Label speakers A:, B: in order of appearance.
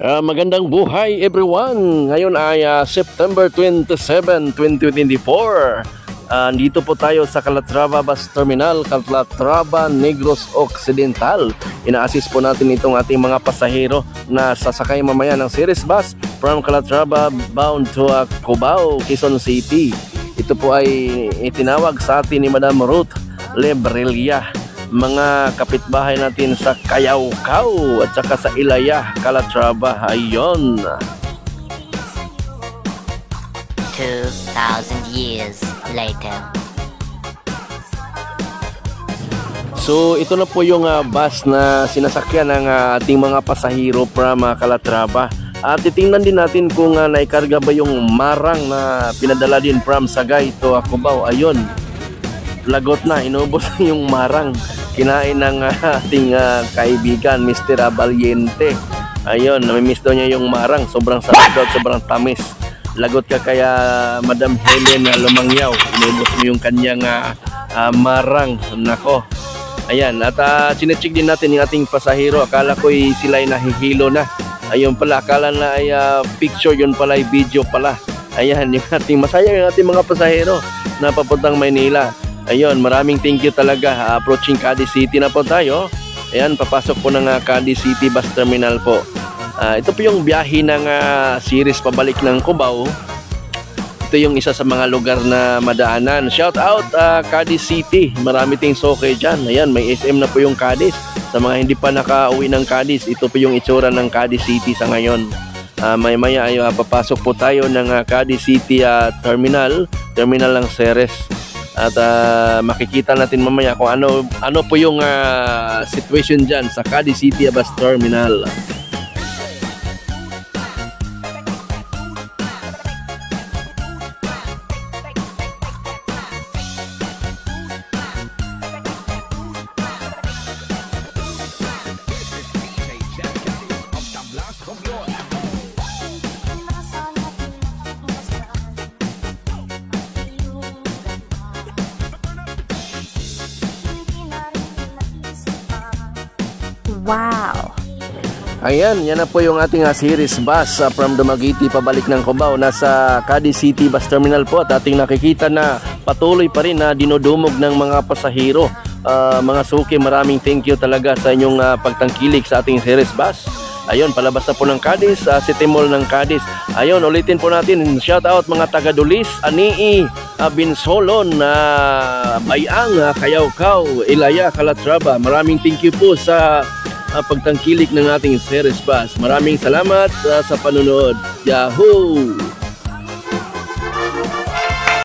A: Magandang buhay everyone! Ngayon ay September 27, 2024. Dito po tayo sa Calatrava Bus Terminal, Calatrava, Negros Occidental. Ina-assist po natin itong ating mga pasahero na sasakay mamaya ng series bus from Calatrava bound to Cubao, Quezon City. Ito po ay itinawag sa atin ni Madam Ruth Lebrelia, mga kapitbahay natin sa Kayawkaw at saka sa Ilaya, Calatrava. Ayon.
B: 2,000 years later.
A: So ito na po yung bus na sinasakyan ng ating mga pasahero from Calatrava. At titingnan din natin kung naikarga ba yung marang na pinadala din from Sagay to Cubao. Ayon, lagot na, inubos yung marang. Kinain ng ating kaibigan, Mr. Valiente. Ayun, namimiss daw niya yung marang. Sobrang sarap daw, sobrang tamis. Lagot ka kaya Madam Helen Lumangyaw. Inubos mo yung kanyang marang. Nako. Ayan, at sinecheck din natin yung ating pasahero. Akala ko sila ay nahihilo na. Ayun pala, akala na ay picture, yun pala ay video pala. Ayan, yung ating masaya yung ating mga pasahero na papuntang Maynila. Ayun, maraming thank you talaga. Approaching Cadiz City na po tayo. Ayan, papasok po ng Cadiz City Bus Terminal po. Ito po yung biyahe ng series pabalik ng Cubao. Ito yung isa sa mga lugar na madaanan. Shout out Cadiz City. Marami ting soke dyan. Ayan, may SM na po yung Cadiz. Sa mga hindi pa nakauwi ng Cadiz, ito po yung itsura ng Cadiz City sa ngayon. Maya ay papasok po tayo ng Cadiz City Terminal ng Ceres. At makikita natin mamaya kung ano po yung situation dyan sa Cadiz City Bus Terminal.
B: Wow!
A: Ayan, yan na po yung ating series bus from Dumaguete pabalik ng Cubao. Nasa Cadiz City Bus Terminal po at ating nakikita na patuloy pa rin na dinudumog ng mga pasahero. Mga suki, maraming thank you talaga sa inyong pagtangkilik sa ating series bus. Ayun, palabas na po ng Cadiz, City Mall ng Cadiz. Ayun, ulitin po natin, shout out mga taga-Dulis, Anii, Binsolon, Bayang, Kayawkaw, Ilaya, Calatrava. Maraming thank you po sa pagtangkilik ng ating series bus. Maraming salamat sa panunod. Yahoo!